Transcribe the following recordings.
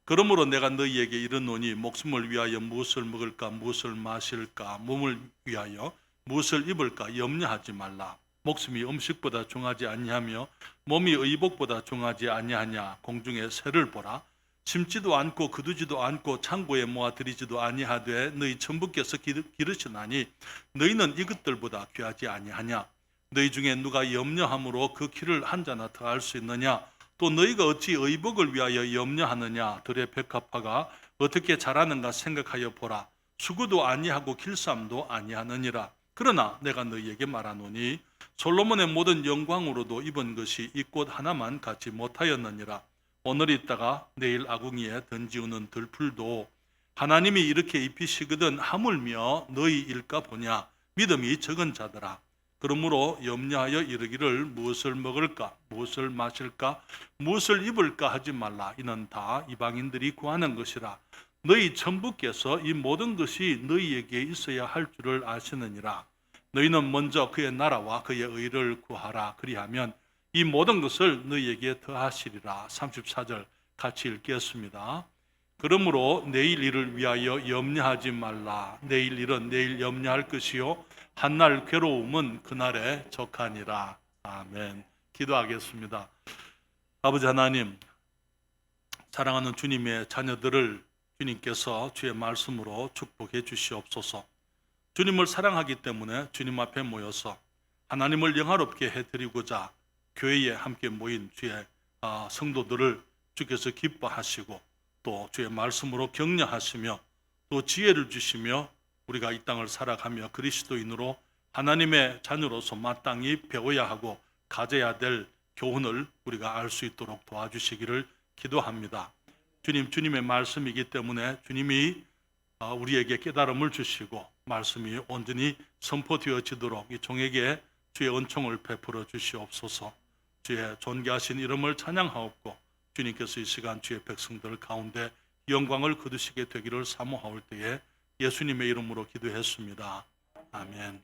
그러므로 내가 너희에게 이르노니 목숨을 위하여 무엇을 먹을까 무엇을 마실까 몸을 위하여 무엇을 입을까 염려하지 말라. 목숨이 음식보다 중하지 아니하며 몸이 의복보다 중하지 아니하냐. 공중의 새를 보라. 심지도 않고 거두지도 않고 창고에 모아들이지도 아니하되 너희 천부께서 기르시나니 너희는 이것들보다 귀하지 아니하냐. 너희 중에 누가 염려함으로 그 키를 한 자나 더할 수 있느냐. 또 너희가 어찌 의복을 위하여 염려하느냐. 들의 백합화가 어떻게 자라는가 생각하여 보라. 수구도 아니하고 길쌈도 아니하느니라. 그러나 내가 너희에게 말하노니 솔로몬의 모든 영광으로도 입은 것이 이 꽃 하나만 갖지 못하였느니라. 오늘 있다가 내일 아궁이에 던지우는 들풀도 하나님이 이렇게 입히시거든 하물며 너희 일까 보냐. 믿음이 적은 자들아. 그러므로 염려하여 이르기를 무엇을 먹을까 무엇을 마실까 무엇을 입을까 하지 말라. 이는 다 이방인들이 구하는 것이라. 너희 천부께서 이 모든 것이 너희에게 있어야 할 줄을 아시느니라. 너희는 먼저 그의 나라와 그의 의를 구하라. 그리하면 이 모든 것을 너희에게 더하시리라. 34절 같이 읽겠습니다. 그러므로 내일 일을 위하여 염려하지 말라. 내일 일은 내일 염려할 것이요 한날 괴로움은 그날에 적하니라. 아멘. 기도하겠습니다. 아버지 하나님, 사랑하는 주님의 자녀들을 주님께서 주의 말씀으로 축복해 주시옵소서. 주님을 사랑하기 때문에 주님 앞에 모여서 하나님을 영화롭게 해드리고자 교회에 함께 모인 주의 성도들을 주께서 기뻐하시고 또 주의 말씀으로 격려하시며 또 지혜를 주시며 우리가 이 땅을 살아가며 그리스도인으로 하나님의 자녀로서 마땅히 배워야 하고 가져야 될 교훈을 우리가 알 수 있도록 도와주시기를 기도합니다. 주님, 주님의 말씀이기 때문에 주님이 우리에게 깨달음을 주시고 말씀이 온전히 선포되어지도록 이 종에게 주의 은총을 베풀어 주시옵소서. 주의 존귀하신 이름을 찬양하옵고 주님께서 이 시간 주의 백성들 가운데 영광을 거두시게 되기를 사모하올 때에 예수님의 이름으로 기도했습니다. 아멘.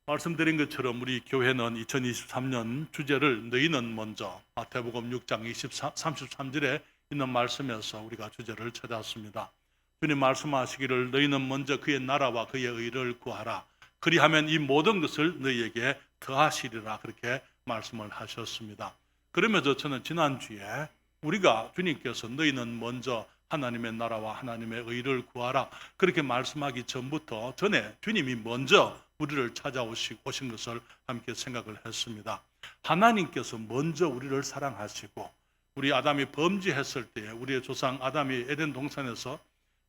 말씀드린 것처럼 우리 교회는 2023년 주제를 너희는 먼저 마태복음 6장 33절에 있는 말씀에서 우리가 주제를 찾았습니다. 주님 말씀하시기를 너희는 먼저 그의 나라와 그의 의를 구하라. 그리하면 이 모든 것을 너희에게 더하시리라. 그렇게 말씀을 하셨습니다. 그러면서 저는 지난주에 우리가 주님께서 너희는 먼저 하나님의 나라와 하나님의 의를 구하라 그렇게 말씀하기 전에 주님이 먼저 우리를 찾아오신 것을 함께 생각을 했습니다. 하나님께서 먼저 우리를 사랑하시고 우리 아담이 범죄했을 때에 우리의 조상 아담이 에덴 동산에서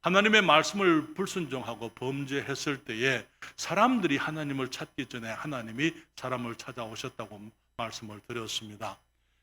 하나님의 말씀을 불순종하고 범죄했을 때에 사람들이 하나님을 찾기 전에 하나님이 사람을 찾아오셨다고 말씀을 드렸습니다.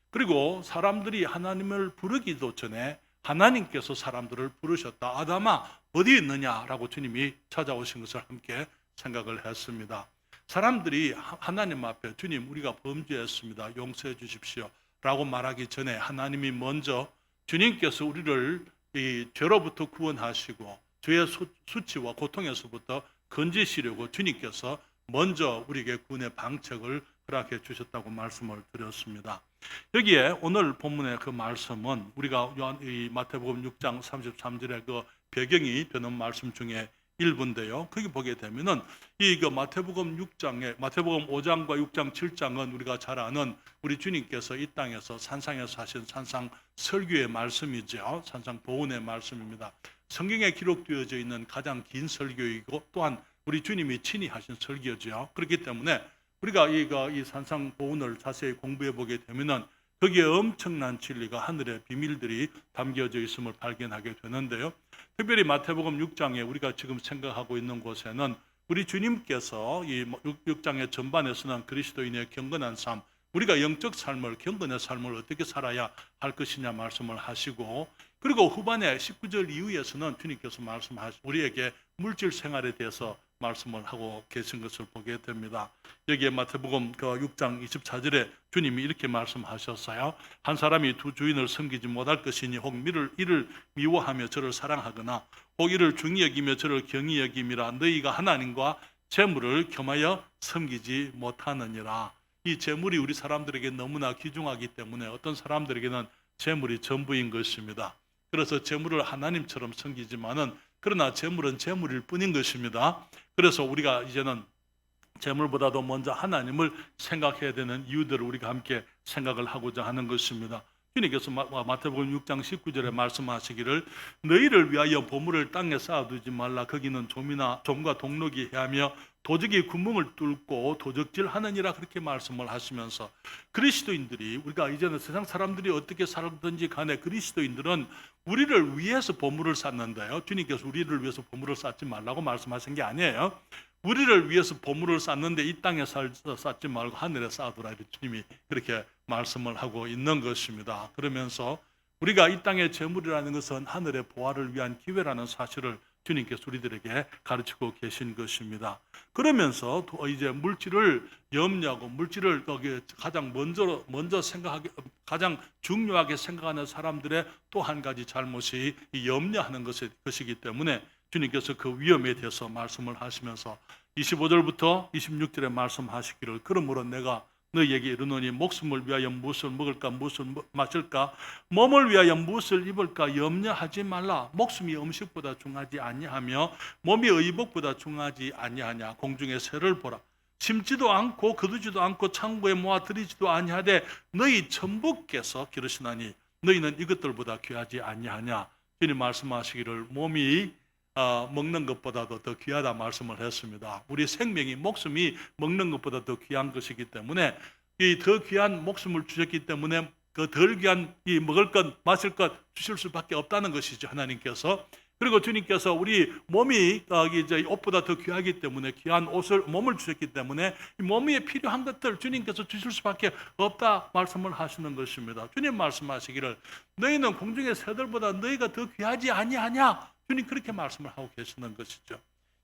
그리고 사람들이 하나님을 부르기도 전에 하나님께서 사람들을 부르셨다. 아담아 어디 있느냐라고 주님이 찾아오신 것을 함께 생각을 했습니다. 사람들이 하나님 앞에 주님 우리가 범죄했습니다. 용서해 주십시오 라고 말하기 전에 하나님이 먼저 주님께서 우리를 이 죄로부터 구원하시고 죄의 수치와 고통에서부터 건지시려고 주님께서 먼저 우리에게 구원의 방책을 허락해 주셨다고 말씀을 드렸습니다. 여기에 오늘 본문의 그 말씀은 우리가 이 마태복음 6장 33절의 그 배경이 되는 말씀 중에 일부인데요. 거기 보게 되면은 이 마태복음 5장과 6장 7장은 우리가 잘 아는 우리 주님께서 이 땅에서 산상에서 하신 산상 설교의 말씀이죠. 산상 보훈의 말씀입니다. 성경에 기록되어져 있는 가장 긴 설교이고 또한 우리 주님이 친히 하신 설교죠. 그렇기 때문에 우리가 이 산상 보훈을 자세히 공부해 보게 되면은 거기에 엄청난 진리가 하늘의 비밀들이 담겨져 있음을 발견하게 되는데요. 특별히 마태복음 6장에 우리가 지금 생각하고 있는 곳에는 우리 주님께서 이 6장의 전반에서는 그리스도인의 경건한 삶, 우리가 영적 삶을, 경건의 삶을 어떻게 살아야 할 것이냐 말씀을 하시고, 그리고 후반에 19절 이후에서는 주님께서 우리에게 물질 생활에 대해서 말씀을 하고 계신 것을 보게 됩니다. 여기에 마태복음 6장 24절에 주님이 이렇게 말씀하셨어요. 한 사람이 두 주인을 섬기지 못할 것이니 혹 이를 미워하며 저를 사랑하거나 혹 이를 중히 여기며 저를 경히 여김이라. 너희가 하나님과 재물을 겸하여 섬기지 못하느니라. 이 재물이 우리 사람들에게 너무나 귀중하기 때문에 어떤 사람들에게는 재물이 전부인 것입니다. 그래서 재물을 하나님처럼 섬기지만은 그러나 재물은 재물일 뿐인 것입니다. 그래서 우리가 이제는 재물보다도 먼저 하나님을 생각해야 되는 이유들을 우리가 함께 생각을 하고자 하는 것입니다. 주님께서 마태복음 6장 19절에 말씀하시기를 너희를 위하여 보물을 땅에 쌓아두지 말라. 거기는 좀과 동록이 해하며 도적이 구멍을 뚫고 도적질하느니라. 그렇게 말씀을 하시면서 그리스도인들이, 우리가 이제는 세상 사람들이 어떻게 살든지 간에 그리스도인들은 우리를 위해서 보물을 쌓는데요, 주님께서 우리를 위해서 보물을 쌓지 말라고 말씀하신 게 아니에요. 우리를 위해서 보물을 쌓는데 이 땅에 쌓지 말고 하늘에 쌓아두라, 이렇게 주님이 그렇게 말씀을 하고 있는 것입니다. 그러면서 우리가 이 땅의 재물이라는 것은 하늘의 보화를 위한 기회라는 사실을 주님께서 우리들에게 가르치고 계신 것입니다. 그러면서 이제 물질을 염려하고 물질을 가장 먼저 생각하게, 가장 중요하게 생각하는 사람들의 또 한 가지 잘못이 염려하는 것이기 때문에 주님께서 그 위험에 대해서 말씀을 하시면서 25절부터 26절에 말씀하시기를 그러므로 내가 너희에게 이르노니 목숨을 위하여 무엇을 먹을까 무엇을 마실까 몸을 위하여 무엇을 입을까 염려하지 말라. 목숨이 음식보다 중하지 아니하며 몸이 의복보다 중하지 아니하냐. 공중의 새를 보라. 심지도 않고 거두지도 않고 창고에 모아 들이지도 아니하되 너희 천부께서 기르시나니 너희는 이것들보다 귀하지 아니하냐. 주님 말씀하시기를 몸이 먹는 것보다도 더 귀하다 말씀을 했습니다. 우리 생명이, 목숨이 먹는 것보다 더 귀한 것이기 때문에 이 더 귀한 목숨을 주셨기 때문에 그 덜 귀한 이 먹을 것 마실 것 주실 수밖에 없다는 것이죠, 하나님께서. 그리고 주님께서 우리 몸이 이제 옷보다 더 귀하기 때문에 귀한 옷을 몸을 주셨기 때문에 이 몸에 필요한 것들 주님께서 주실 수밖에 없다 말씀을 하시는 것입니다. 주님 말씀하시기를 너희는 공중의 새들보다 너희가 더 귀하지 아니하냐. 주님 그렇게 말씀을 하고 계시는 것이죠.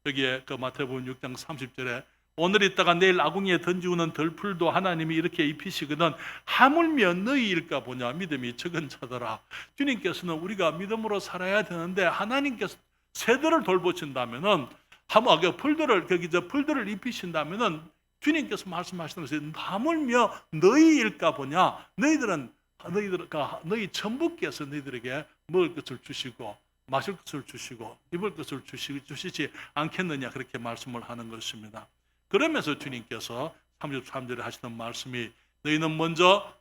여기에 그 마태복음 6장 30절에 오늘 있다가 내일 아궁이에 던지우는 덜풀도 하나님이 이렇게 입히시거든 하물며 너희일까 보냐. 믿음이 적은 자들아. 주님께서는 우리가 믿음으로 살아야 되는데 하나님께서 새들을 돌보신다면은 풀들을 입히신다면은 주님께서 말씀하시는 것이 하물며 너희일까 보냐. 너희 천부께서 너희들에게 먹을 것을 주시고 마실 것을 주시고 입을 것을 주시지 않겠느냐. 그렇게 말씀을 하는 것입니다. 그러면서 주님께서 33절에 하시는 말씀이 너희는 먼저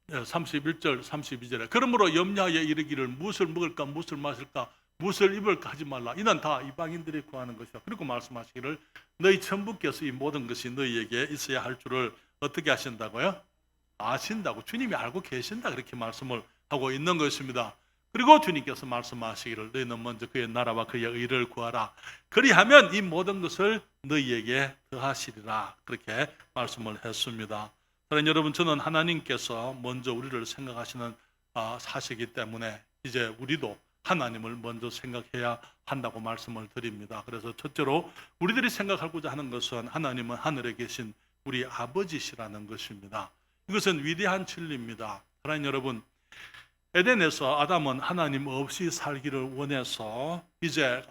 31절 32절에 그러므로 염려하여 이르기를 무엇을 먹을까 무엇을 마실까 무엇을 입을까 하지 말라. 이는 다 이방인들이 구하는 것이다. 그리고 말씀하시기를 너희 천부께서 이 모든 것이 너희에게 있어야 할 줄을 어떻게 하신다고요? 아신다고. 주님이 알고 계신다. 그렇게 말씀을 하고 있는 것입니다. 그리고 주님께서 말씀하시기를 너희는 먼저 그의 나라와 그의 의를 구하라. 그리하면 이 모든 것을 너희에게 더하시리라. 그렇게 말씀을 했습니다. 그러나 여러분, 저는 하나님께서 먼저 우리를 생각하시는 사시기 때문에 이제 우리도 하나님을 먼저 생각해야 한다고 말씀을 드립니다. 그래서 첫째로 우리들이 생각하고자 하는 것은 하나님은 하늘에 계신 우리 아버지시라는 것입니다. 이것은 위대한 진리입니다. 하나님 여러분, 에덴에서 아담은 하나님 없이 살기를 원해서 이제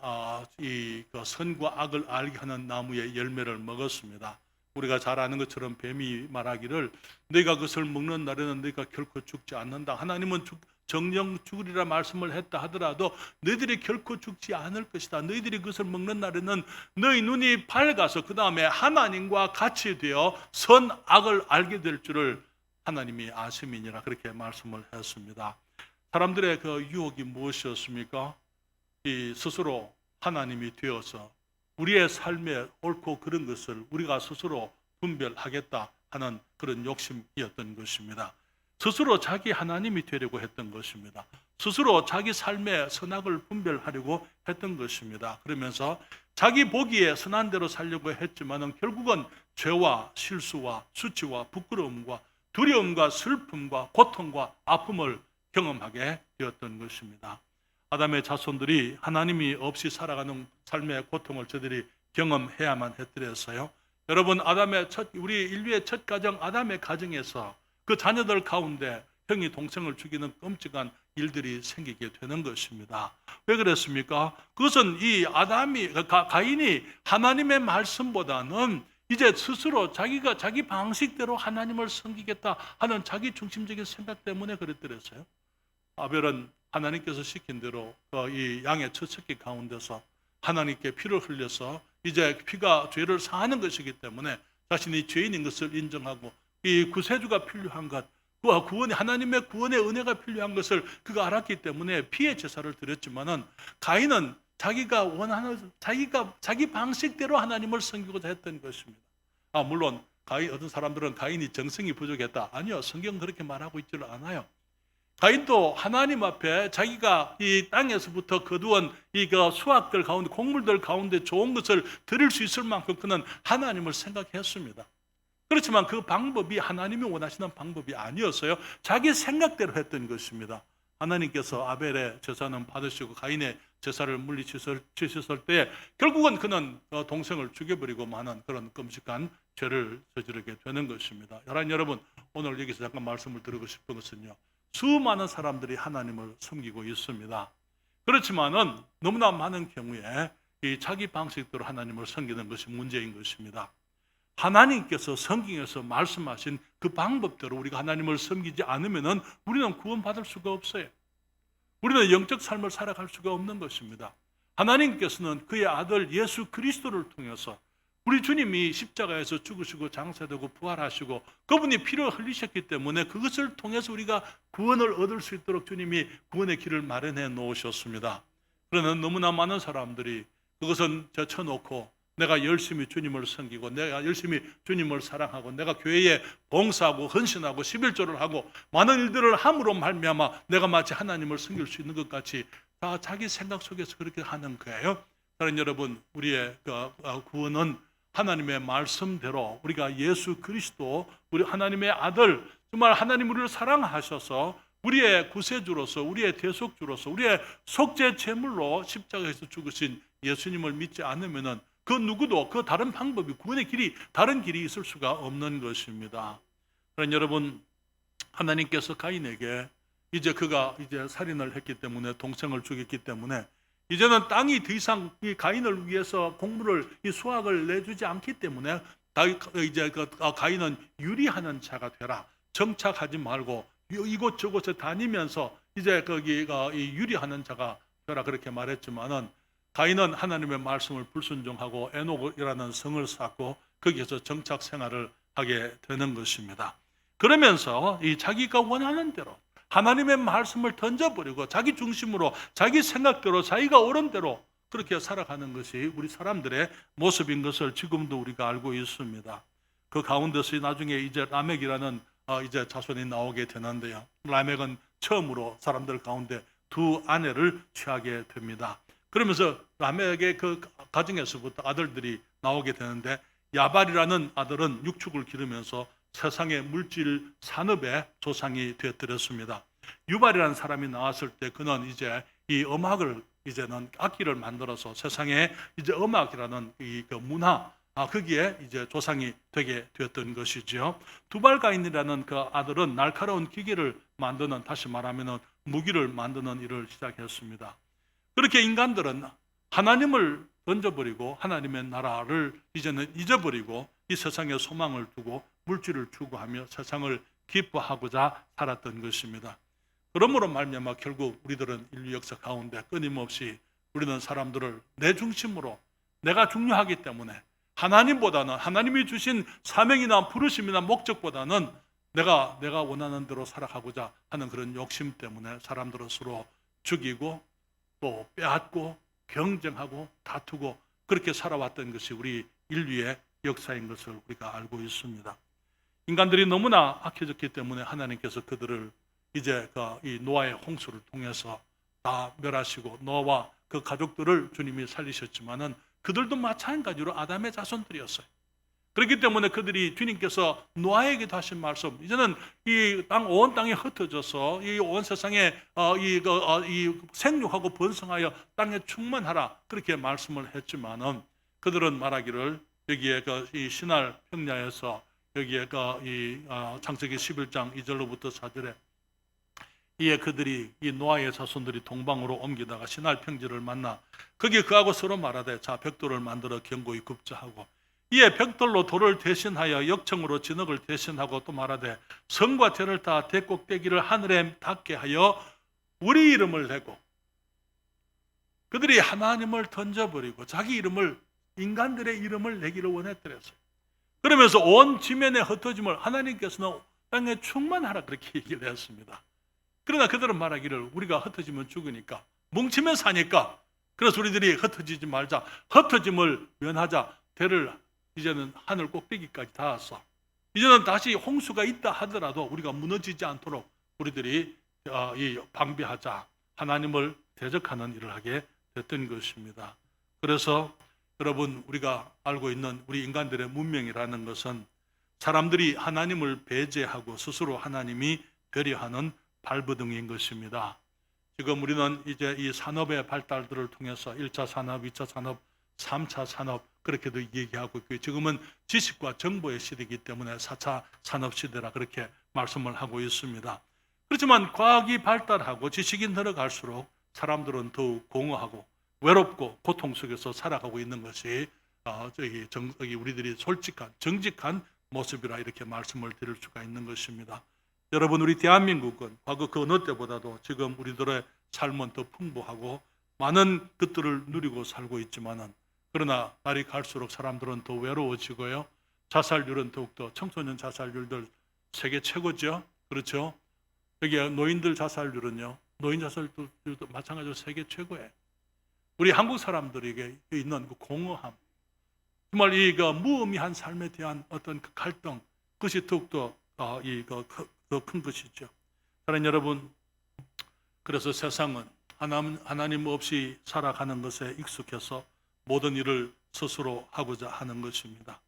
이 선과 악을 알게 하는 나무의 열매를 먹었습니다. 우리가 잘 아는 것처럼 뱀이 말하기를 너희가 그것을 먹는 날에는 너희가 결코 죽지 않는다. 하나님은 정령 죽으리라 말씀을 했다 하더라도 너희들이 결코 죽지 않을 것이다. 너희들이 그것을 먹는 날에는 너희 눈이 밝아서 그 다음에 하나님과 같이 되어 선악을 알게 될 줄을 하나님이 아심이니라. 그렇게 말씀을 했습니다. 사람들의 그 유혹이 무엇이었습니까? 이 스스로 하나님이 되어서 우리의 삶에 옳고 그른 것을 우리가 스스로 분별하겠다 하는 그런 욕심이었던 것입니다. 스스로 자기 하나님이 되려고 했던 것입니다. 스스로 자기 삶의 선악을 분별하려고 했던 것입니다. 그러면서 자기 보기에 선한 대로 살려고 했지만 결국은 죄와 실수와 수치와 부끄러움과 두려움과 슬픔과 고통과 아픔을 경험하게 되었던 것입니다. 아담의 자손들이 하나님이 없이 살아가는 삶의 고통을 저들이 경험해야만 했더랬어요. 여러분, 우리 인류의 첫 가정 아담의 가정에서 그 자녀들 가운데 형이 동생을 죽이는 끔찍한 일들이 생기게 되는 것입니다. 왜 그랬습니까? 그것은 이 가인이 하나님의 말씀보다는 이제 스스로 자기가 자기 방식대로 하나님을 섬기겠다 하는 자기 중심적인 생각 때문에 그랬더랬어요. 아벨은 하나님께서 시킨 대로 이 양의 첫 새끼 가운데서 하나님께 피를 흘려서 이제 피가 죄를 사하는 것이기 때문에 자신이 죄인인 것을 인정하고 이 구세주가 필요한 것, 그와 구원이 하나님의 구원의 은혜가 필요한 것을 그가 알았기 때문에 피의 제사를 드렸지만은 가인은 자기가 원하는 자기 방식대로 하나님을 섬기고자 했던 것입니다. 물론 어떤 사람들은 가인이 정성이 부족했다. 아니요, 성경 그렇게 말하고 있지를 않아요. 가인도 하나님 앞에 자기가 이 땅에서부터 거두온 이 수확들 가운데, 곡물들 가운데 좋은 것을 드릴 수 있을 만큼 그는 하나님을 생각했습니다. 그렇지만 그 방법이 하나님이 원하시는 방법이 아니었어요. 자기 생각대로 했던 것입니다. 하나님께서 아벨의 제사는 받으시고 가인의 제사를 물리치셨을 때 결국은 그는 동생을 죽여버리고 마는 그런 끔찍한 죄를 저지르게 되는 것입니다. 여러분, 오늘 여기서 잠깐 말씀을 드리고 싶은 것은요, 수많은 사람들이 하나님을 섬기고 있습니다. 그렇지만은 너무나 많은 경우에 이 자기 방식대로 하나님을 섬기는 것이 문제인 것입니다. 하나님께서 성경에서 말씀하신 그 방법대로 우리가 하나님을 섬기지 않으면은 우리는 구원받을 수가 없어요. 우리는 영적 삶을 살아갈 수가 없는 것입니다. 하나님께서는 그의 아들 예수 그리스도를 통해서 우리 주님이 십자가에서 죽으시고 장사되고 부활하시고 그분이 피를 흘리셨기 때문에 그것을 통해서 우리가 구원을 얻을 수 있도록 주님이 구원의 길을 마련해 놓으셨습니다. 그러나 너무나 많은 사람들이 그것은 제쳐놓고 내가 열심히 주님을 섬기고 내가 열심히 주님을 사랑하고 내가 교회에 봉사하고 헌신하고 11조를 하고 많은 일들을 함으로 말미암아 내가 마치 하나님을 섬길 수 있는 것 같이 다 자기 생각 속에서 그렇게 하는 거예요. 그러나 여러분, 우리의 구원은 하나님의 말씀대로 우리가 예수 그리스도 우리 하나님의 아들, 정말 하나님 우리를 사랑하셔서 우리의 구세주로서 우리의 대속주로서 우리의 속죄 제물로 십자가에서 죽으신 예수님을 믿지 않으면은 그 누구도 그 다른 방법이 구원의 길이 다른 길이 있을 수가 없는 것입니다. 그러나 여러분, 하나님께서 가인에게 이제 그가 이제 살인을 했기 때문에 동생을 죽였기 때문에 이제는 땅이 더 이상 이 가인을 위해서 곡물을 이 수확을 내주지 않기 때문에 이제 가인은 유리하는 자가 되라. 정착하지 말고 이곳저곳에 다니면서 이제 거기가 이 유리하는 자가 되라 그렇게 말했지만은 가인은 하나님의 말씀을 불순종하고 에녹이라는 성을 쌓고 거기에서 정착 생활을 하게 되는 것입니다. 그러면서 이 자기가 원하는 대로 하나님의 말씀을 던져버리고 자기 중심으로 자기 생각대로 자기가 옳은 대로 그렇게 살아가는 것이 우리 사람들의 모습인 것을 지금도 우리가 알고 있습니다. 그 가운데서 나중에 이제 라멕이라는 이제 자손이 나오게 되는데요. 라멕은 처음으로 사람들 가운데 두 아내를 취하게 됩니다. 그러면서 라멕의 그 가정에서부터 아들들이 나오게 되는데 야발이라는 아들은 육축을 기르면서 세상의 물질 산업의 조상이 되어뜨렸습니다. 유발이라는 사람이 나왔을 때 그는 이제 이 음악을 이제는 악기를 만들어서 세상에 이제 음악이라는 이 문화 거기에 이제 조상이 되게 되었던 것이죠. 두발가인이라는 그 아들은 날카로운 기계를 만드는, 다시 말하면은 무기를 만드는 일을 시작했습니다. 그렇게 인간들은 하나님을 던져버리고 하나님의 나라를 이제는 잊어버리고 이 세상에 소망을 두고 물질을 추구하며 세상을 기뻐하고자 살았던 것입니다. 그러므로 말미암아 결국 우리들은 인류 역사 가운데 끊임없이 우리는 사람들을 내 중심으로 내가 중요하기 때문에 하나님보다는 하나님이 주신 사명이나 부르심이나 목적보다는 내가 원하는 대로 살아가고자 하는 그런 욕심 때문에 사람들을 서로 죽이고 또 빼앗고 경쟁하고 다투고 그렇게 살아왔던 것이 우리 인류의 역사인 것을 우리가 알고 있습니다. 인간들이 너무나 악해졌기 때문에 하나님께서 그들을 이제 이 노아의 홍수를 통해서 다 멸하시고 노아와 그 가족들을 주님이 살리셨지만은 그들도 마찬가지로 아담의 자손들이었어요. 그렇기 때문에 그들이 주님께서 노아에게도 하신 말씀, 이제는 이 땅 온 땅이 흩어져서 이 온 세상에 이 생육하고 번성하여 땅에 충만하라 그렇게 말씀을 했지만은 그들은 말하기를 여기에 이 신할 평야에서 여기에 이 창세기 11장 2절로부터 4절에 이에 그들이 이 노아의 자손들이 동방으로 옮기다가 신할 평지를 만나 거기에 그하고 서로 말하되 자 벽돌을 만들어 견고히 굽자 하고 이에 벽돌로 돌을 대신하여 역청으로 진흙을 대신하고 또 말하되 성과 죄를 다 대꼭대기를 하늘에 닿게 하여 우리 이름을 내고 그들이 하나님을 던져버리고 자기 이름을 인간들의 이름을 내기를 원했더랬어요. 그러면서 온 지면에 흩어짐을 하나님께서는 땅에 충만하라 그렇게 얘기를 했습니다. 그러나 그들은 말하기를 우리가 흩어지면 죽으니까 뭉치면 사니까 그래서 우리들이 흩어지지 말자 흩어짐을 면하자 대를 이제는 하늘 꼭대기까지 닿았어. 이제는 다시 홍수가 있다 하더라도 우리가 무너지지 않도록 우리들이 방비하자 하나님을 대적하는 일을 하게 됐던 것입니다. 그래서 여러분 우리가 알고 있는 우리 인간들의 문명이라는 것은 사람들이 하나님을 배제하고 스스로 하나님이 배려하는 발버둥인 것입니다. 지금 우리는 이제 이 산업의 발달들을 통해서 1차 산업, 2차 산업, 3차 산업 그렇게도 얘기하고 있고요. 지금은 지식과 정보의 시대이기 때문에 4차 산업 시대라 그렇게 말씀을 하고 있습니다. 그렇지만 과학이 발달하고 지식이 늘어갈수록 사람들은 더욱 공허하고 외롭고 고통 속에서 살아가고 있는 것이 우리들이 솔직한 정직한 모습이라 이렇게 말씀을 드릴 수가 있는 것입니다. 여러분 우리 대한민국은 과거 그 어느 때보다도 지금 우리들의 삶은 더 풍부하고 많은 것들을 누리고 살고 있지만은 그러나 날이 갈수록 사람들은 더 외로워지고요. 자살률은 더욱더 청소년 자살률들 세계 최고죠. 그렇죠? 여기 노인들 자살률은요. 노인 자살률도 마찬가지로 세계 최고예요. 우리 한국 사람들에게 있는 그 공허함, 정말 이 무의미한 삶에 대한 어떤 그 갈등, 그것이 더욱더 더 큰 것이죠. 사랑하는 여러분, 그래서 세상은 하나님 없이 살아가는 것에 익숙해서 모든 일을 스스로 하고자 하는 것입니다.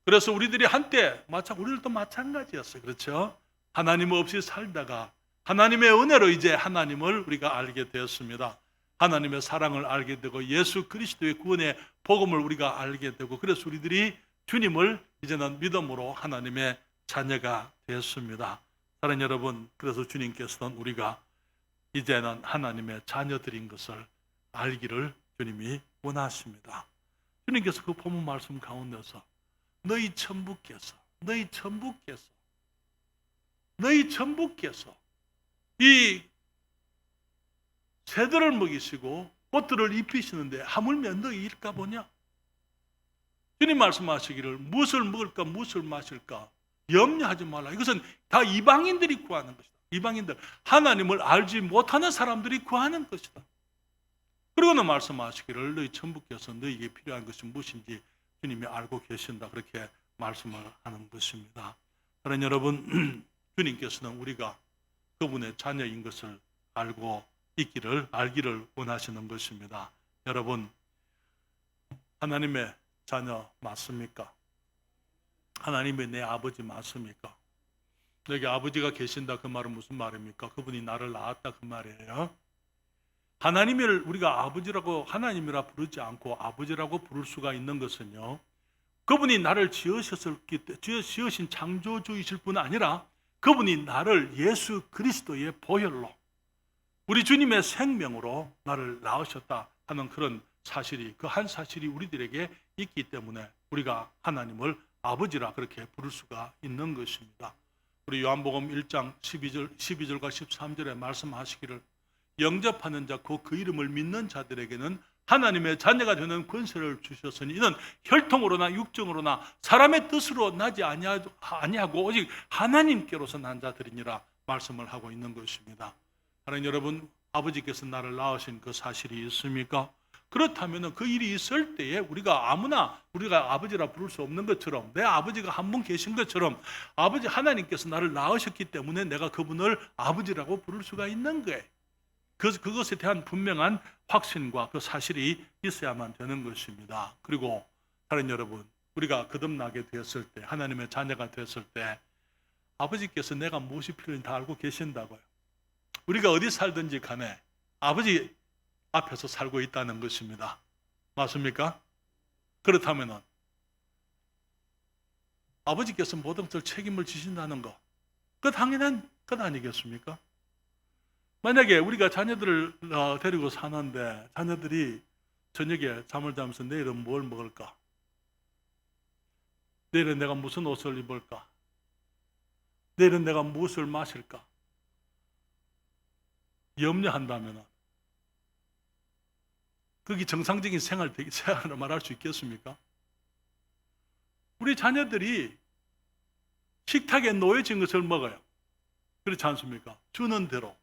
그래서 우리들이 한때 우리들도 마찬가지였어요. 그렇죠? 하나님 없이 살다가 하나님의 은혜로 이제 하나님을 우리가 알게 되었습니다. 하나님의 사랑을 알게 되고 예수 그리스도의 구원의 복음을 우리가 알게 되고 그래서 우리들이 주님을 이제는 믿음으로 하나님의 자녀가 되었습니다. 사랑하는 여러분, 그래서 주님께서는 우리가 이제는 하나님의 자녀들인 것을 알기를 주님이 원하십니다. 주님께서 그 본문 말씀 가운데서 너희 천부께서 이 새들을 먹이시고 꽃들을 입히시는데 하물며 너희일까 보냐? 주님 말씀하시기를 무엇을 먹을까 무엇을 마실까 염려하지 말라. 이것은 다 이방인들이 구하는 것이다. 이방인들, 하나님을 알지 못하는 사람들이 구하는 것이다. 그리고는 말씀하시기를 너희 천부께서 너희에게 필요한 것이 무엇인지 주님이 알고 계신다. 그렇게 말씀을 하는 것입니다. 그러나 여러분, 주님께서는 우리가 그분의 자녀인 것을 알기를 원하시는 것입니다. 여러분, 하나님의 자녀 맞습니까? 하나님의 내 아버지 맞습니까? 여기 아버지가 계신다 그 말은 무슨 말입니까? 그분이 나를 낳았다 그 말이에요. 하나님을 우리가 아버지라고 하나님이라 부르지 않고 아버지라고 부를 수가 있는 것은요, 그분이 나를 지으신 창조주이실 뿐 아니라 그분이 나를 예수 그리스도의 보혈로 우리 주님의 생명으로 나를 낳으셨다 하는 그런 사실이 그 한 사실이 우리들에게 있기 때문에 우리가 하나님을 아버지라 그렇게 부를 수가 있는 것입니다. 우리 요한복음 1장 12절과 13절에 말씀하시기를 영접하는 자 곧 그 이름을 믿는 자들에게는 하나님의 자녀가 되는 권세를 주셨으니 이는 혈통으로나 육정으로나 사람의 뜻으로 나지 아니하고 오직 하나님께로서 난 자들이니라 말씀을 하고 있는 것입니다. 하나님 여러분, 아버지께서 나를 낳으신 그 사실이 있습니까? 그렇다면 그 일이 있을 때에 우리가 아버지라 부를 수 없는 것처럼 내 아버지가 한 분 계신 것처럼 아버지 하나님께서 나를 낳으셨기 때문에 내가 그분을 아버지라고 부를 수가 있는 거예요. 그것에 대한 분명한 확신과 그 사실이 있어야만 되는 것입니다. 그리고 사랑하는 여러분, 우리가 거듭나게 되었을 때 하나님의 자녀가 되었을 때 아버지께서 내가 무엇이 필요한지 다 알고 계신다고요. 우리가 어디 살든지 간에 아버지 앞에서 살고 있다는 것입니다. 맞습니까? 그렇다면 아버지께서 모든 것을 책임을 지신다는 것, 그 당연한 것 아니겠습니까? 만약에 우리가 자녀들을 데리고 사는데 자녀들이 저녁에 잠을 자면서 내일은 뭘 먹을까? 내일은 내가 무슨 옷을 입을까? 내일은 내가 무엇을 마실까? 염려한다면 그게 정상적인 생활을 말할 수 있겠습니까? 우리 자녀들이 식탁에 놓여진 것을 먹어요. 그렇지 않습니까? 주는 대로.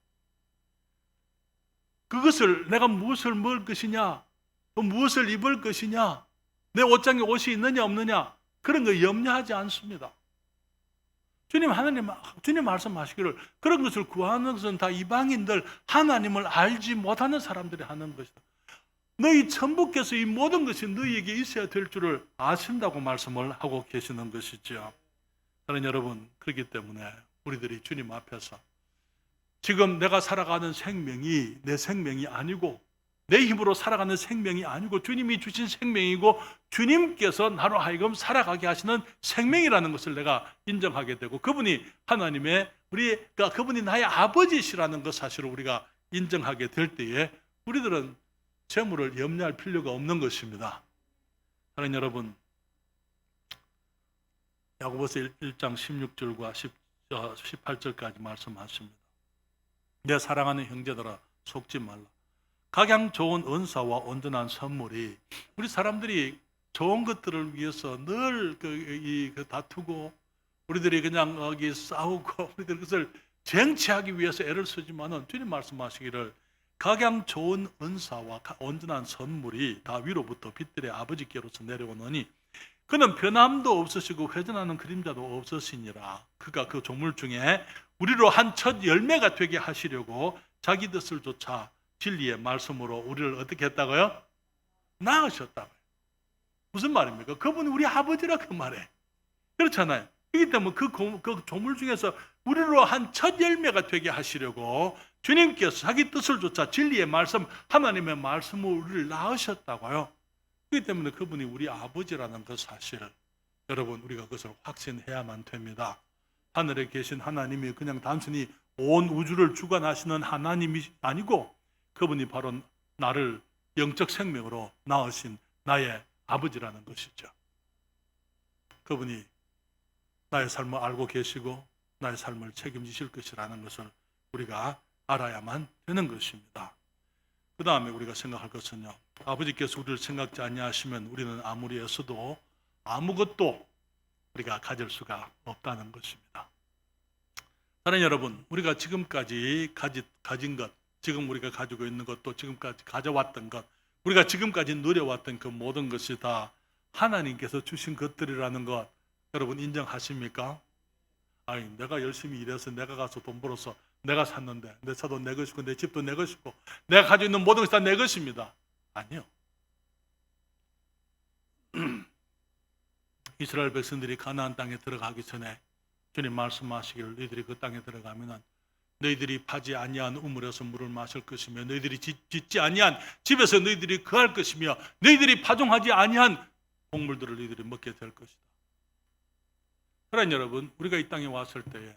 그것을 내가 무엇을 먹을 것이냐, 또 무엇을 입을 것이냐, 내 옷장에 옷이 있느냐 없느냐, 그런 거 염려하지 않습니다. 주님 말씀하시기를 그런 것을 구하는 것은 다 이방인들, 하나님을 알지 못하는 사람들이 하는 것이다. 너희 천부께서 이 모든 것이 너희에게 있어야 될 줄을 아신다고 말씀을 하고 계시는 것이죠. 사랑하는 여러분, 그렇기 때문에 우리들이 주님 앞에서 지금 내가 살아가는 생명이 내 생명이 아니고 내 힘으로 살아가는 생명이 아니고 주님이 주신 생명이고 주님께서 나로 하여금 살아가게 하시는 생명이라는 것을 내가 인정하게 되고 그분이 그분이 나의 아버지시라는 것 사실을 우리가 인정하게 될 때에 우리들은 재물을 염려할 필요가 없는 것입니다. 사랑하는 여러분, 야고보서 1장 16절과 18절까지 말씀하십니다. 내 사랑하는 형제들아 속지 말라. 각양 좋은 은사와 온전한 선물이 우리 사람들이 좋은 것들을 위해서 늘 다투고 우리들이 그냥 여기 싸우고 우리들 그것을 쟁취하기 위해서 애를 쓰지만은 주님 말씀하시기를 각양 좋은 은사와 온전한 선물이 다 위로부터 빛들의 아버지께로서 내려오느니 그는 변함도 없으시고 회전하는 그림자도 없으시니라. 그가 그 조물 중에 우리로 한 첫 열매가 되게 하시려고 자기 뜻을 쫓아 진리의 말씀으로 우리를 어떻게 했다고요? 낳으셨다고요. 무슨 말입니까? 그분이 우리 아버지라 그 말에. 그렇잖아요. 그렇기 때문에 그 조물 중에서 우리로 한 첫 열매가 되게 하시려고 주님께서 자기 뜻을 쫓아 진리의 말씀, 하나님의 말씀으로 우리를 낳으셨다고요. 그렇기 때문에 그분이 우리 아버지라는 그 사실을 여러분 우리가 그것을 확신해야만 됩니다. 하늘에 계신 하나님이 그냥 단순히 온 우주를 주관하시는 하나님이 아니고 그분이 바로 나를 영적 생명으로 낳으신 나의 아버지라는 것이죠. 그분이 나의 삶을 알고 계시고 나의 삶을 책임지실 것이라는 것을 우리가 알아야만 되는 것입니다. 그 다음에 우리가 생각할 것은요, 아버지께서 우리를 생각지 아니하시면 우리는 아무리 애써도 아무것도 우리가 가질 수가 없다는 것입니다. 사랑하는 여러분, 우리가 지금까지 가진 것, 지금 우리가 가지고 있는 것도 지금까지 가져왔던 것, 우리가 지금까지 누려왔던 그 모든 것이 다 하나님께서 주신 것들이라는 것 여러분 인정하십니까? 아니, 내가 열심히 일해서 내가 가서 돈 벌어서 내가 샀는데 내 차도 내 것이고 내 집도 내 것이고 내가 가지고 있는 모든 것이 다 내 것입니다. 아니요. 이스라엘 백성들이 가나안 땅에 들어가기 전에 주님 말씀하시기를 너희들이 그 땅에 들어가면 너희들이 파지 아니한 우물에서 물을 마실 것이며 너희들이 짓지 아니한 집에서 너희들이 거할 것이며 너희들이 파종하지 아니한 곡물들을 너희들이 먹게 될 것이다. 그러나 여러분, 우리가 이 땅에 왔을 때에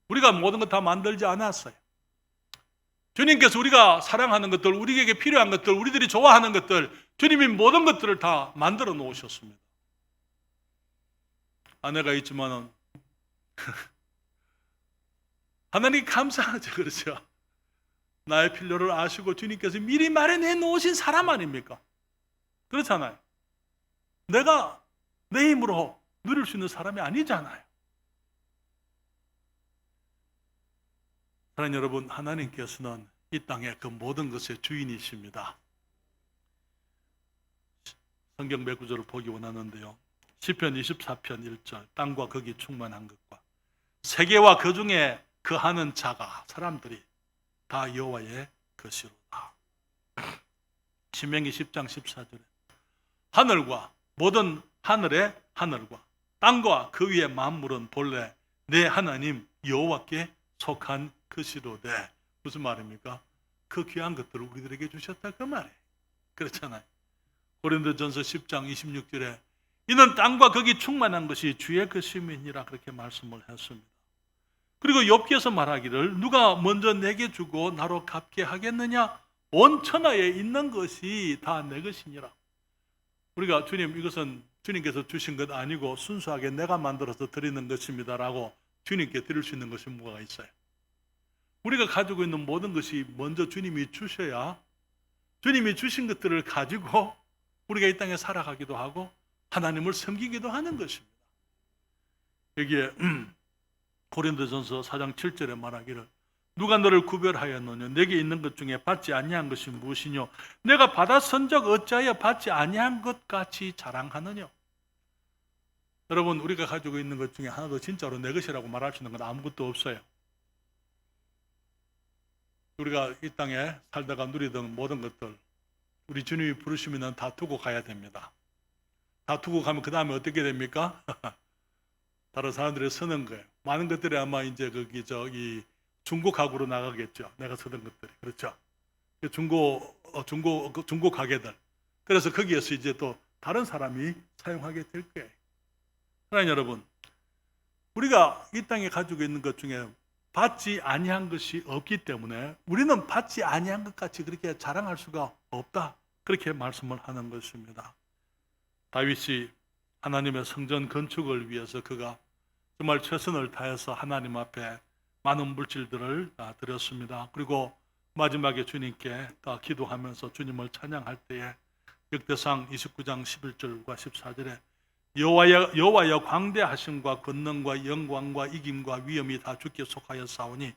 우리가 모든 것 다 만들지 않았어요. 주님께서 우리가 사랑하는 것들, 우리에게 필요한 것들, 우리들이 좋아하는 것들, 주님이 모든 것들을 다 만들어 놓으셨습니다. 아내가 있지만은 하나님 감사하죠. 그렇죠? 나의 필요를 아시고 주님께서 미리 마련해 놓으신 사람 아닙니까? 그렇잖아요. 내가 내 힘으로 누릴 수 있는 사람이 아니잖아요. 사랑하는 여러분, 하나님께서는 이 땅의 그 모든 것의 주인이십니다. 성경 몇 구절을 보기 원하는데요. 시편 24편 1절, 땅과 거기 충만한 것과 세계와 그 중에 거하는 자가, 사람들이 다 여호와의 것이로다. 신명기 10장 14절에 하늘과 모든 하늘의 하늘과 땅과 그 위의 만물은 본래 내 하나님 여호와께 속한 것이로되. 무슨 말입니까? 그 귀한 것들을 우리들에게 주셨다 그 말이에요. 그렇잖아요. 고린도전서 10장 26절에 이는 땅과 거기 충만한 것이 주의 것임이니라 그렇게 말씀을 했습니다. 그리고 욥기에서 말하기를 누가 먼저 내게 주고 나로 갚게 하겠느냐? 온 천하에 있는 것이 다 내 것이니라. 우리가 주님 이것은 주님께서 주신 것 아니고 순수하게 내가 만들어서 드리는 것입니다라고 주님께 드릴 수 있는 것이 뭐가 있어요? 우리가 가지고 있는 모든 것이 먼저 주님이 주셔야 주님이 주신 것들을 가지고 우리가 이 땅에 살아가기도 하고 하나님을 섬기기도 하는 것입니다. 여기에 고린도전서 4장 7절에 말하기를 누가 너를 구별하였느냐 내게 있는 것 중에 받지 아니한 것이 무엇이뇨 내가 받았은 적 어찌하여 받지 아니한 것 같이 자랑하느냐. 여러분 우리가 가지고 있는 것 중에 하나도 진짜로 내 것이라고 말할 수 있는 건 아무것도 없어요. 우리가 이 땅에 살다가 누리던 모든 것들 우리 주님이 부르시면 다 두고 가야 됩니다. 다 두고 가면 그 다음에 어떻게 됩니까? 다른 사람들이 쓰는 거예요. 많은 것들이 아마 이제 저기 중고 가구로 나가겠죠. 내가 쓰던 것들이. 그렇죠. 중고 가게들. 그래서 거기에서 이제 또 다른 사람이 사용하게 될 거예요. 하나님 여러분, 우리가 이 땅에 가지고 있는 것 중에 받지 아니한 것이 없기 때문에 우리는 받지 아니한 것 같이 그렇게 자랑할 수가 없다. 그렇게 말씀을 하는 것입니다. 다윗이 하나님의 성전 건축을 위해서 그가 정말 최선을 다해서 하나님 앞에 많은 물질들을 다 드렸습니다. 그리고 마지막에 주님께 다 기도하면서 주님을 찬양할 때에 역대상 29장 11절과 14절에 여호와여 광대하심과 권능과 영광과 이김과 위엄이 다 주께 속하여 싸우니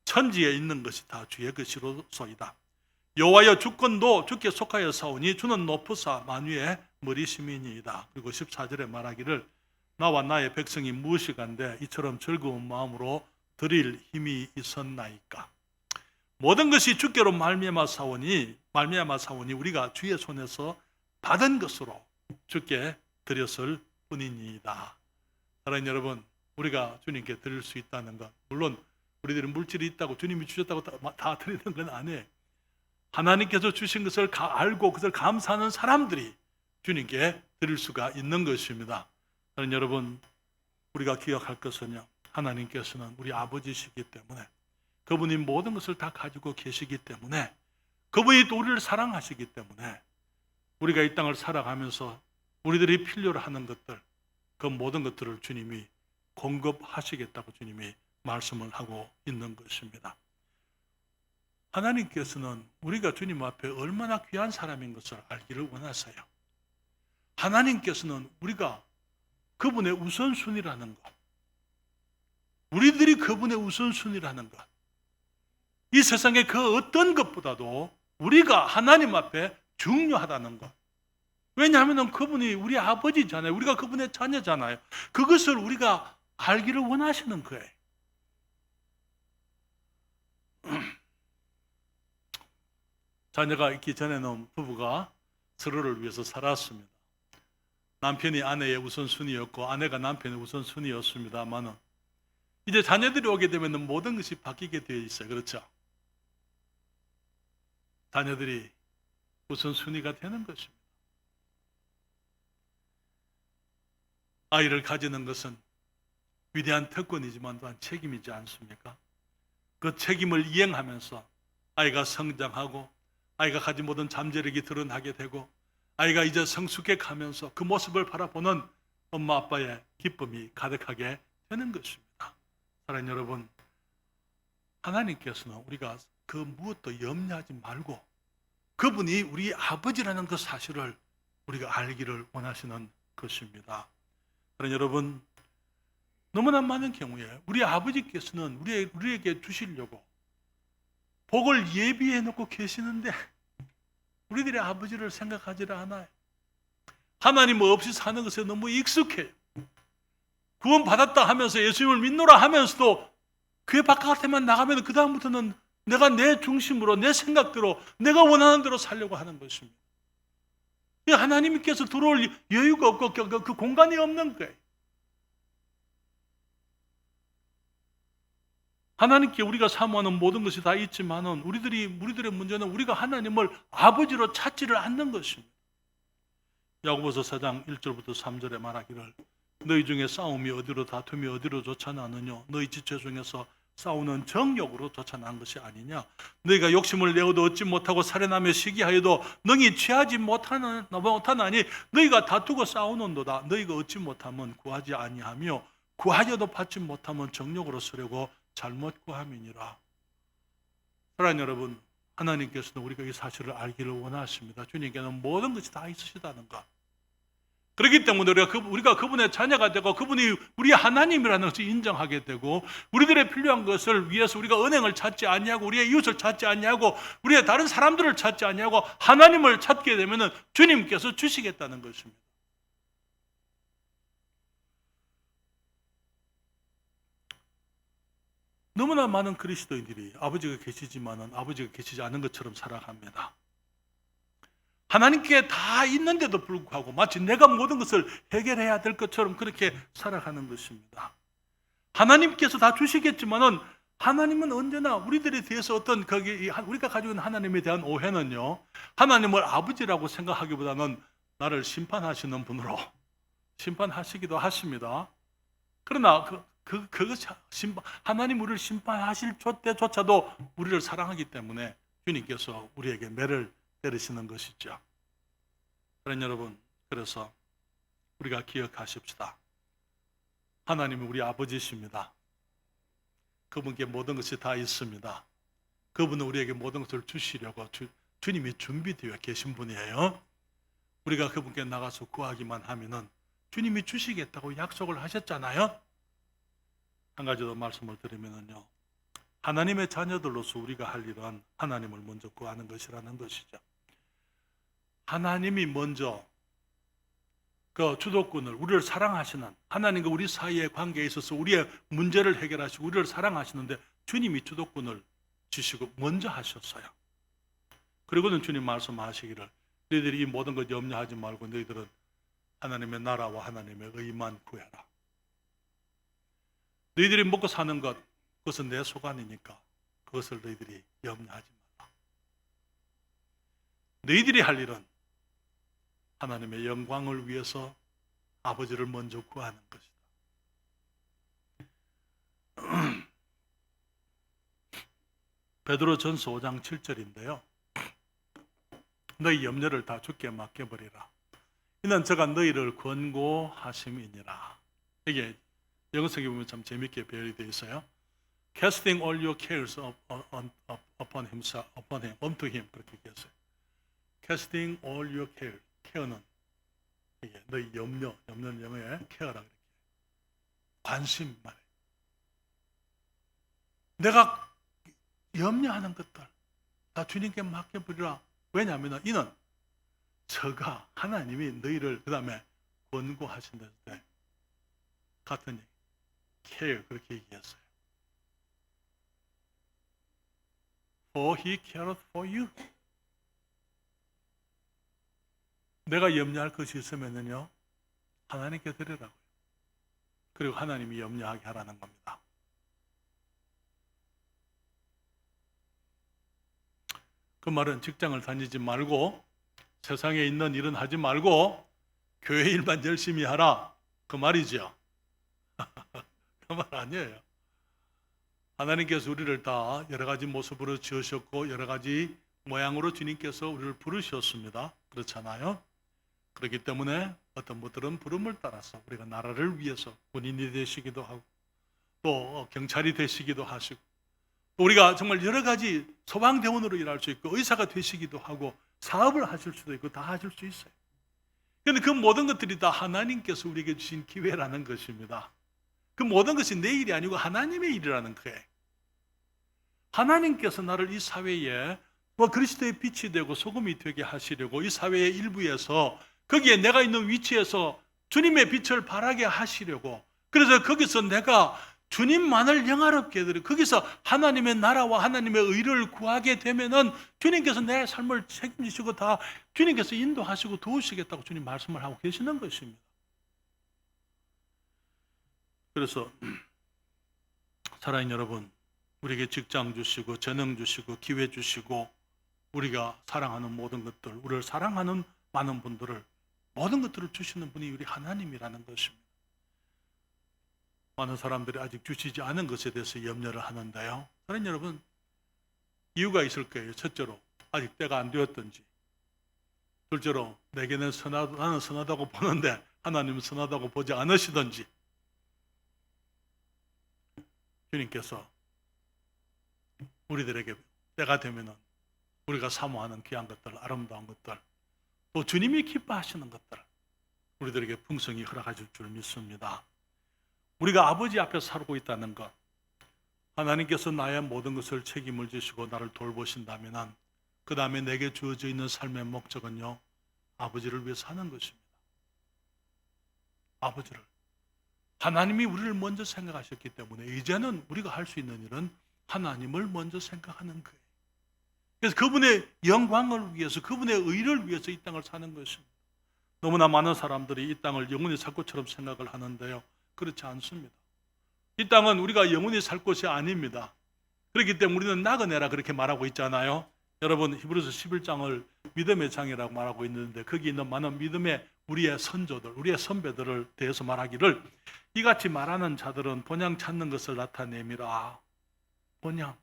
천지에 있는 것이 다 주의 것이로소이다. 여호와여 주권도 주께 속하여 싸우니 주는 높으사 만유의 머리심이니이다. 그리고 14절에 말하기를 나와 나의 백성이 무엇이간데 이처럼 즐거운 마음으로 드릴 힘이 있었나이까. 모든 것이 주께로 말미암아 사오니 우리가 주의 손에서 받은 것으로 주께 드렸을 뿐이니이다. 사랑하는 여러분, 우리가 주님께 드릴 수 있다는 것, 물론 우리들은 물질이 있다고 주님이 주셨다고 다 드리는 건 아니에요. 하나님께서 주신 것을 알고 그것을 감사하는 사람들이 주님께 드릴 수가 있는 것입니다. 사랑하는 여러분, 우리가 기억할 것은요, 하나님께서는 우리 아버지시기 때문에 그분이 모든 것을 다 가지고 계시기 때문에 그분이 또 우리를 사랑하시기 때문에 우리가 이 땅을 살아가면서 우리들이 필요로 하는 것들, 그 모든 것들을 주님이 공급하시겠다고 주님이 말씀을 하고 있는 것입니다. 하나님께서는 우리가 주님 앞에 얼마나 귀한 사람인 것을 알기를 원하세요. 하나님께서는 우리가 그분의 우선순위라는 것, 우리들이 그분의 우선순위라는 것, 이 세상의 그 어떤 것보다도 우리가 하나님 앞에 중요하다는 것. 왜냐하면 그분이 우리 아버지잖아요. 우리가 그분의 자녀잖아요. 그것을 우리가 알기를 원하시는 거예요. 자녀가 있기 전에는 부부가 서로를 위해서 살았습니다. 남편이 아내의 우선순위였고 아내가 남편의 우선순위였습니다만은 이제 자녀들이 오게 되면 모든 것이 바뀌게 되어 있어요. 그렇죠? 자녀들이 우선순위가 되는 것입니다. 아이를 가지는 것은 위대한 특권이지만 또한 책임이지 않습니까? 그 책임을 이행하면서 아이가 성장하고 아이가 가진 모든 잠재력이 드러나게 되고 아이가 이제 성숙해 가면서 그 모습을 바라보는 엄마 아빠의 기쁨이 가득하게 되는 것입니다. 사랑하는 여러분, 하나님께서는 우리가 그 무엇도 염려하지 말고 그분이 우리 아버지라는 그 사실을 우리가 알기를 원하시는 것입니다. 그러나 여러분, 너무나 많은 경우에 우리 아버지께서는 우리에게 주시려고 복을 예비해 놓고 계시는데 우리들의 아버지를 생각하지를 않아요. 하나님 없이 사는 것에 너무 익숙해요. 구원 받았다 하면서 예수님을 믿노라 하면서도 그 바깥에만 나가면 그 다음부터는 내가 내 중심으로 내 생각대로 내가 원하는 대로 살려고 하는 것입니다. 하나님께서 들어올 여유가 없고 그 공간이 없는 거예요. 하나님께 우리가 사모하는 모든 것이 다 있지만은 우리들의 문제는 우리가 하나님을 아버지로 찾지를 않는 것입니다. 야고보서 4장 1절부터 3절에 말하기를 너희 중에 싸움이 어디로 다툼이 어디로 좋지 않느뇨 너희 지체 중에서 싸우는 정욕으로 쫓아난 것이 아니냐. 너희가 욕심을 내어도 얻지 못하고 살인하며 시기하여도 능히 취하지 못하나니 너희가 다투고 싸우는도다. 너희가 얻지 못하면 구하지 아니하며 구하여도 받지 못하면 정욕으로 쓰려고 잘못 구함이니라. 사랑하는 여러분, 하나님께서는 우리가 이 사실을 알기를 원하십니다. 주님께는 모든 것이 다 있으시다는 것. 그렇기 때문에 우리가 그분의 자녀가 되고 그분이 우리 하나님이라는 것을 인정하게 되고 우리들의 필요한 것을 위해서 우리가 은행을 찾지 아니하고 우리의 이웃을 찾지 아니하고 우리의 다른 사람들을 찾지 아니하고 하나님을 찾게 되면 주님께서 주시겠다는 것입니다. 너무나 많은 그리스도인들이 아버지가 계시지만은 아버지가 계시지 않은 것처럼 살아갑니다. 하나님께 다 있는데도 불구하고 마치 내가 모든 것을 해결해야 될 것처럼 그렇게 살아가는 것입니다. 하나님께서 다 주시겠지만은 하나님은 언제나 우리들에 대해서 어떤 우리가 가지고 있는 하나님에 대한 오해는요, 하나님을 아버지라고 생각하기보다는 나를 심판하시는 분으로 심판하시기도 하십니다. 그러나 하나님 우리를 심판하실 때조차도 우리를 사랑하기 때문에 주님께서 우리에게 매를 때리시는 것이죠. 그런 여러분, 그래서 우리가 기억하십시다. 하나님은 우리 아버지십니다. 그분께 모든 것이 다 있습니다. 그분은 우리에게 모든 것을 주시려고 주님이 준비되어 계신 분이에요. 우리가 그분께 나가서 구하기만 하면은 주님이 주시겠다고 약속을 하셨잖아요. 한 가지 더 말씀을 드리면요, 하나님의 자녀들로서 우리가 할 일은 하나님을 먼저 구하는 것이라는 것이죠. 하나님이 먼저 그 주도권을, 우리를 사랑하시는 하나님과 우리 사이의 관계에 있어서 우리의 문제를 해결하시고 우리를 사랑하시는데 주님이 주도권을 주시고 먼저 하셨어요. 그리고는 주님 말씀하시기를 너희들이 이 모든 것 염려하지 말고 너희들은 하나님의 나라와 하나님의 의만 구해라. 너희들이 먹고 사는 것, 그것은 내 소관이니까 그것을 너희들이 염려하지 마라. 너희들이 할 일은 하나님의 영광을 위해서 아버지를 먼저 구하는 것이다. 베드로전서 5장 7절인데요. 너희 염려를 다 주께 맡겨버리라. 이는 저가 너희를 권고하심이니라. 이게 영어석에 보면 참 재밌게 배열이 되어 있어요. Casting all your cares upon himself, upon him, unto him, 그렇게 얘기했어요. Casting all your cares. 케어는 이게 너희 염려는 영어에 케어라 그렇게 관심 말해. 내가 염려하는 것들 다 주님께 맡겨버리라. 왜냐하면 이는 저가 하나님이 너희를 그 다음에 권고하신다 때 같은 얘기, care 그렇게 얘기했어요. For he cared for you. 내가 염려할 것이 있으면요, 하나님께 드리라고요. 그리고 하나님이 염려하게 하라는 겁니다. 그 말은 직장을 다니지 말고 세상에 있는 일은 하지 말고 교회 일만 열심히 하라, 그 말이죠. 그 말 아니에요. 하나님께서 우리를 다 여러 가지 모습으로 지으셨고 여러 가지 모양으로 주님께서 우리를 부르셨습니다. 그렇잖아요. 그렇기 때문에 어떤 분들은 부름을 따라서 우리가 나라를 위해서 군인이 되시기도 하고 또 경찰이 되시기도 하시고 또 우리가 정말 여러 가지 소방대원으로 일할 수 있고 의사가 되시기도 하고 사업을 하실 수도 있고 다 하실 수 있어요. 그런데 그 모든 것들이 다 하나님께서 우리에게 주신 기회라는 것입니다. 그 모든 것이 내 일이 아니고 하나님의 일이라는 거예요. 하나님께서 나를 이 사회에 그리스도의 빛이 되고 소금이 되게 하시려고 이 사회의 일부에서 거기에 내가 있는 위치에서 주님의 빛을 발하게 하시려고, 그래서 거기서 내가 주님만을 영화롭게 해드리고 거기서 하나님의 나라와 하나님의 의를 구하게 되면은 주님께서 내 삶을 책임지시고 다 주님께서 인도하시고 도우시겠다고 주님 말씀을 하고 계시는 것입니다. 그래서 사랑하는 여러분, 우리에게 직장 주시고 재능 주시고 기회 주시고 우리가 사랑하는 모든 것들, 우리를 사랑하는 많은 분들을 모든 것들을 주시는 분이 우리 하나님이라는 것입니다. 많은 사람들이 아직 주시지 않은 것에 대해서 염려를 하는데요. 사랑하는 여러분, 이유가 있을 거예요. 첫째로 아직 때가 안 되었든지, 둘째로 내게는 나는 선하다고 보는데 하나님은 선하다고 보지 않으시든지, 주님께서 우리들에게 때가 되면은 우리가 사모하는 귀한 것들, 아름다운 것들, 또 주님이 기뻐하시는 것들 우리들에게 풍성히 허락하실 줄 믿습니다. 우리가 아버지 앞에 살고 있다는 것, 하나님께서 나의 모든 것을 책임을 지시고 나를 돌보신다면 그 다음에 내게 주어져 있는 삶의 목적은요, 아버지를 위해 사는 것입니다. 아버지를, 하나님이 우리를 먼저 생각하셨기 때문에 이제는 우리가 할 수 있는 일은 하나님을 먼저 생각하는 거예요. 그래서 그분의 영광을 위해서, 그분의 의를 위해서 이 땅을 사는 것입니다. 너무나 많은 사람들이 이 땅을 영원히 살 것처럼 생각을 하는데요, 그렇지 않습니다. 이 땅은 우리가 영원히 살 곳이 아닙니다. 그렇기 때문에 우리는 나그네라 그렇게 말하고 있잖아요. 여러분, 히브리서 11장을 믿음의 장이라고 말하고 있는데 거기 있는 많은 믿음의 우리의 선조들, 우리의 선배들을 대해서 말하기를 이같이 말하는 자들은 본향 찾는 것을 나타내미라. 본향.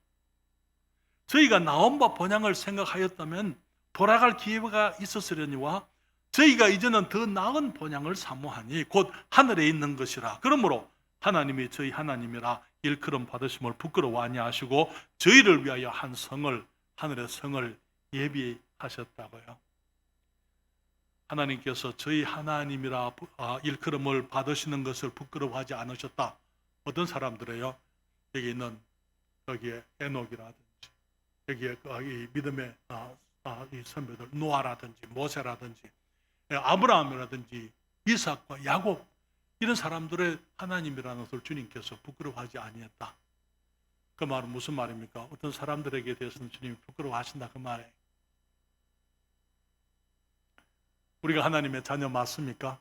저희가 나온 바 본향을 생각하였다면 돌아갈 기회가 있었으려니와 저희가 이제는 더 나은 본향을 사모하니 곧 하늘에 있는 것이라. 그러므로 하나님이 저희 하나님이라 일컬음 받으심을 부끄러워 아니하시고 저희를 위하여 한 성을, 하늘의 성을 예비하셨다고요. 하나님께서 저희 하나님이라 일컬음을 받으시는 것을 부끄러워하지 않으셨다. 어떤 사람들에요? 여기 있는 여기에 에녹이라든지 여기에 이 믿음의 이 선배들 노아라든지 모세라든지 아브라함이라든지 이삭과 야곱, 이런 사람들의 하나님이라는 것을 주님께서 부끄러워하지 아니했다. 그 말은 무슨 말입니까? 어떤 사람들에게 대해서는 주님이 부끄러워하신다, 그 말이에요. 우리가 하나님의 자녀 맞습니까?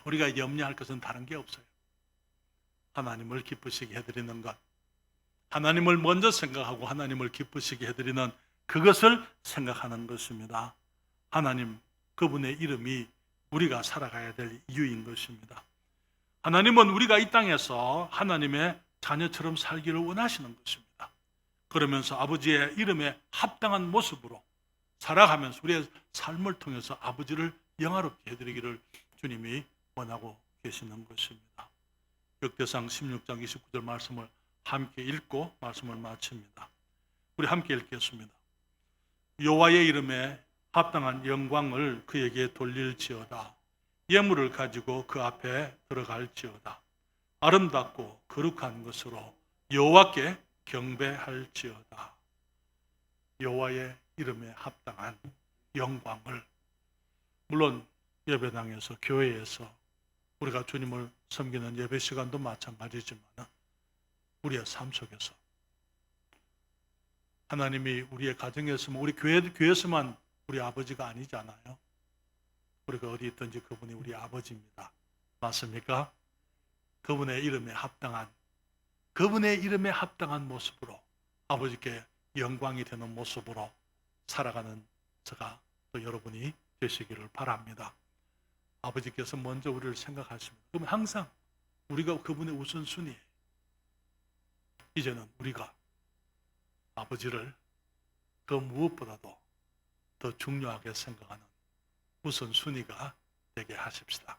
우리가 염려할 것은 다른 게 없어요. 하나님을 기쁘시게 해드리는 것, 하나님을 먼저 생각하고 하나님을 기쁘시게 해드리는 그것을 생각하는 것입니다. 하나님, 그분의 이름이 우리가 살아가야 될 이유인 것입니다. 하나님은 우리가 이 땅에서 하나님의 자녀처럼 살기를 원하시는 것입니다. 그러면서 아버지의 이름에 합당한 모습으로 살아가면서 우리의 삶을 통해서 아버지를 영화롭게 해드리기를 주님이 원하고 계시는 것입니다. 역대상 16장 29절 말씀을 함께 읽고 말씀을 마칩니다. 우리 함께 읽겠습니다. 여호와의 이름에 합당한 영광을 그에게 돌릴지어다. 예물을 가지고 그 앞에 들어갈지어다. 아름답고 거룩한 것으로 여호와께 경배할지어다. 여호와의 이름에 합당한 영광을, 물론 예배당에서, 교회에서 우리가 주님을 섬기는 예배 시간도 마찬가지지만 우리의 삶 속에서 하나님이 우리의 가정에서만, 우리 교회에서만 우리 아버지가 아니잖아요. 우리가 어디 있든지 그분이 우리 아버지입니다. 맞습니까? 그분의 이름에 합당한, 그분의 이름에 합당한 모습으로 아버지께 영광이 되는 모습으로 살아가는 저가 또 여러분이 되시기를 바랍니다. 아버지께서 먼저 우리를 생각하십니다. 그러면 항상 우리가 그분의 우선순위예요. 이제는 우리가 아버지를 그 무엇보다도 더 중요하게 생각하는 우선순위가 되게 하십시다.